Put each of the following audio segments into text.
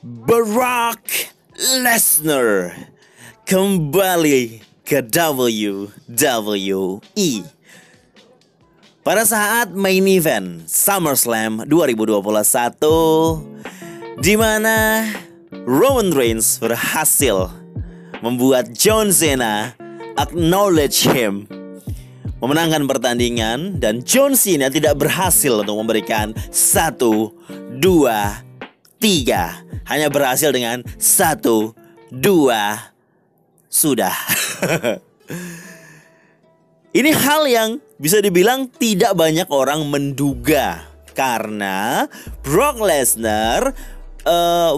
Brock Lesnar kembali ke WWE pada saat main event SummerSlam 2021, di mana Roman Reigns berhasil membuat John Cena acknowledge him, memenangkan pertandingan, dan John Cena tidak berhasil untuk memberikan 1, 2, 3, hanya berhasil dengan 1, 2, sudah. Ini hal yang bisa dibilang tidak banyak orang menduga, karena Brock Lesnar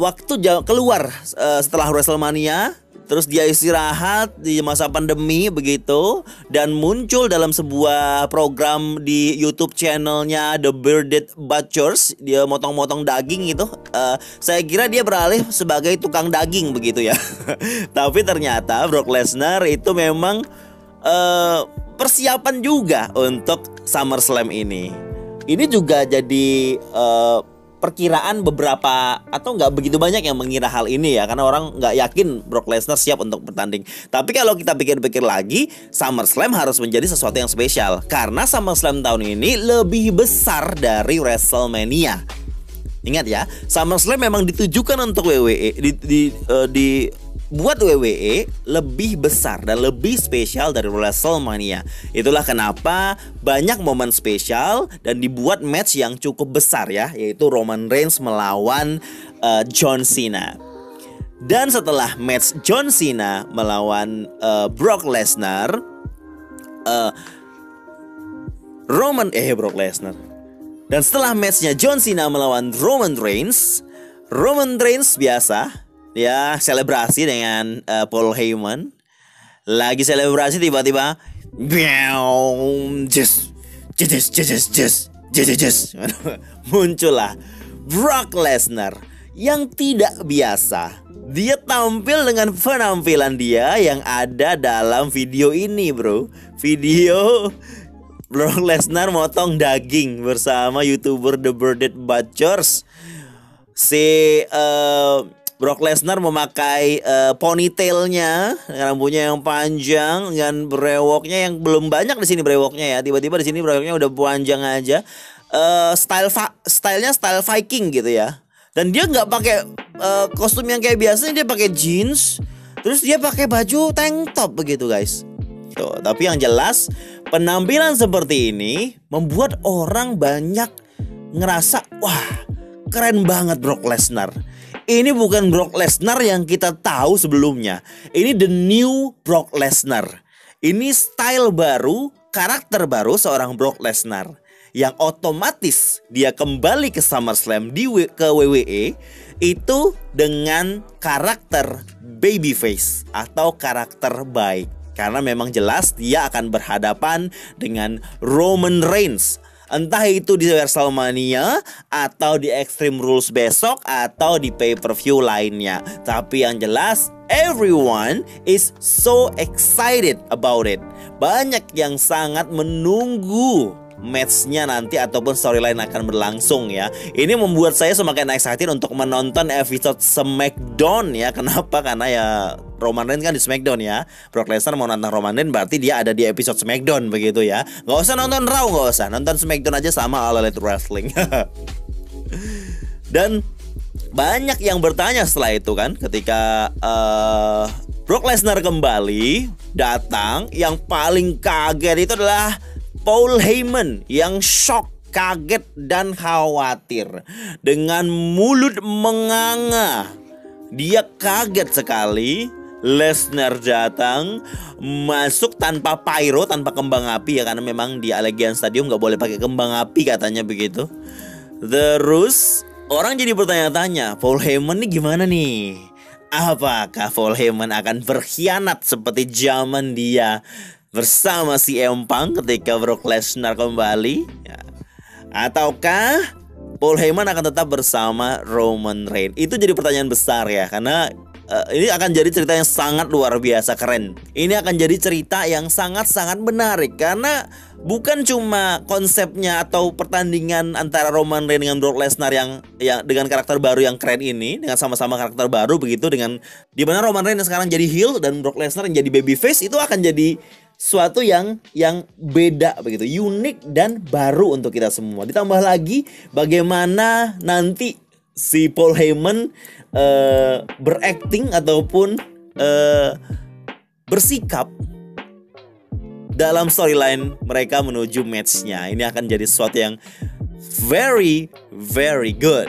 waktu keluar setelah WrestleMania, terus dia istirahat di masa pandemi begitu, dan muncul dalam sebuah program di YouTube channelnya The Bearded Butchers. Dia motong-motong daging gitu. Saya kira dia beralih sebagai tukang daging begitu ya. Tapi ternyata Brock Lesnar itu memang persiapan juga untuk SummerSlam ini. Ini juga jadi perkiraan beberapa, atau nggak begitu banyak yang mengira hal ini ya, karena orang nggak yakin Brock Lesnar siap untuk bertanding. Tapi kalau kita pikir-pikir lagi, SummerSlam harus menjadi sesuatu yang spesial, karena SummerSlam tahun ini lebih besar dari WrestleMania. Ingat ya, SummerSlam memang ditujukan untuk WWE, buat WWE lebih besar dan lebih spesial dari WrestleMania. Itulah kenapa banyak momen spesial dan dibuat match yang cukup besar ya, yaitu Roman Reigns melawan John Cena. Dan setelah match John Cena melawan Brock Lesnar, Brock Lesnar. Dan setelah matchnya John Cena melawan Roman Reigns biasa ya selebrasi dengan Paul Heyman. Lagi selebrasi tiba-tiba muncullah Brock Lesnar yang tidak biasa. Dia tampil dengan penampilan dia yang ada dalam video ini, bro. Video Brock Lesnar motong daging bersama YouTuber The Bearded Butchers. Brock Lesnar memakai ponytailnya, rambutnya yang panjang dan brewoknya yang belum banyak di sini brewoknya ya. Tiba-tiba di sini brewoknya udah panjang aja. Stylenya style Viking gitu ya. Dan dia nggak pakai kostum yang kayak biasanya, dia pakai jeans, terus dia pakai baju tank top begitu guys. Tuh, tapi yang jelas penampilan seperti ini membuat orang banyak ngerasa, wah, keren banget Brock Lesnar. Ini bukan Brock Lesnar yang kita tahu sebelumnya. Ini the new Brock Lesnar. Ini style baru, karakter baru seorang Brock Lesnar, yang otomatis dia kembali ke SummerSlam ke WWE itu dengan karakter babyface atau karakter baik. Karena memang jelas dia akan berhadapan dengan Roman Reigns, entah itu di WrestleMania atau di Extreme Rules besok atau di pay-per-view lainnya. Tapi yang jelas everyone is so excited about it. Banyak yang sangat menunggu matchnya nanti ataupun storyline akan berlangsung ya. Ini membuat saya semakin excited untuk menonton episode SmackDown ya. Kenapa? Karena ya Roman Reigns kan di SmackDown ya. Brock Lesnar mau nonton Roman Reigns berarti dia ada di episode SmackDown begitu ya. Gak usah nonton Raw, gak usah, nonton SmackDown aja sama All Elite Wrestling. Dan banyak yang bertanya setelah itu kan, ketika Brock Lesnar kembali datang, yang paling kaget itu adalah Paul Heyman yang shock, kaget, dan khawatir. Dengan mulut menganga, dia kaget sekali. Lesnar datang, masuk tanpa pyro, tanpa kembang api ya, karena memang di Allegiant Stadium gak boleh pakai kembang api katanya begitu. Terus orang jadi bertanya-tanya, Paul Heyman nih gimana nih? Apakah Paul Heyman akan berkhianat seperti zaman dia bersama CM Punk ketika Brock Lesnar kembali ya? Ataukah Paul Heyman akan tetap bersama Roman Reigns? Itu jadi pertanyaan besar ya, karena ini akan jadi cerita yang sangat luar biasa keren. Ini akan jadi cerita yang sangat-sangat menarik karena bukan cuma konsepnya atau pertandingan antara Roman Reigns dengan Brock Lesnar yang dengan karakter baru yang keren ini, dengan sama-sama karakter baru begitu, dengan dimana Roman Reigns sekarang jadi heel dan Brock Lesnar yang jadi babyface, itu akan jadi suatu yang beda begitu, unik dan baru untuk kita semua. Ditambah lagi bagaimana nanti si Paul Heyman berakting ataupun bersikap dalam storyline mereka menuju matchnya. Ini akan jadi sesuatu yang very very good.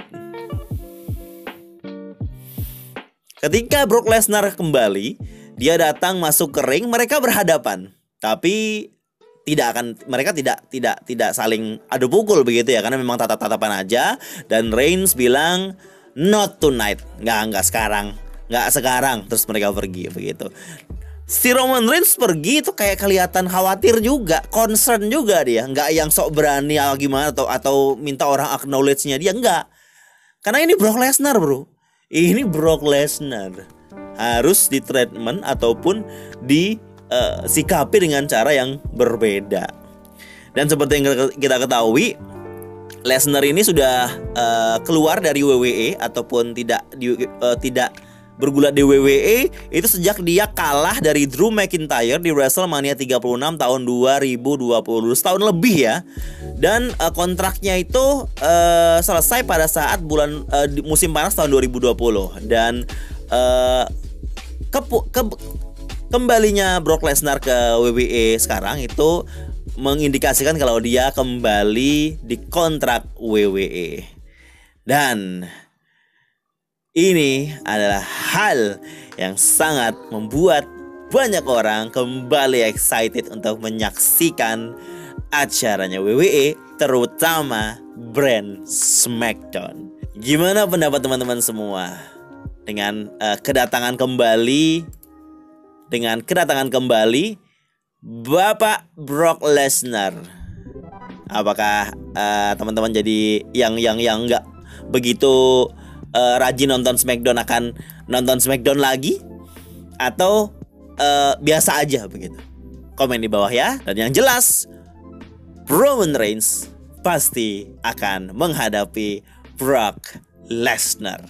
Ketika Brock Lesnar kembali, dia datang masuk ke ring, mereka berhadapan. Tapi mereka tidak saling adu pukul begitu ya, karena memang tatap-tatapan aja. Dan Reigns bilang not tonight, nggak sekarang. Terus mereka pergi begitu. Si Roman Reigns pergi itu kayak kelihatan khawatir juga, concern juga dia, nggak yang sok berani gimana atau minta orang acknowledge-nya, dia nggak. Karena ini Brock Lesnar bro, ini Brock Lesnar harus di treatment ataupun disikapi dengan cara yang berbeda. Dan seperti yang kita ketahui, Lesnar ini sudah keluar dari WWE ataupun tidak bergulat di WWE itu sejak dia kalah dari Drew McIntyre di WrestleMania 36 tahun 2020, setahun lebih ya. Dan kontraknya itu selesai pada saat musim panas tahun 2020. Dan kembalinya Brock Lesnar ke WWE sekarang itu mengindikasikan kalau dia kembali di kontrak WWE. Dan ini adalah hal yang sangat membuat banyak orang kembali excited untuk menyaksikan acaranya WWE, terutama brand SmackDown. Gimana pendapat teman-teman semua dengan kedatangan kembali Bapak Brock Lesnar? Apakah teman-teman jadi yang nggak begitu rajin nonton SmackDown akan nonton SmackDown lagi, atau biasa aja begitu? Komen di bawah ya. Dan yang jelas Roman Reigns pasti akan menghadapi Brock Lesnar.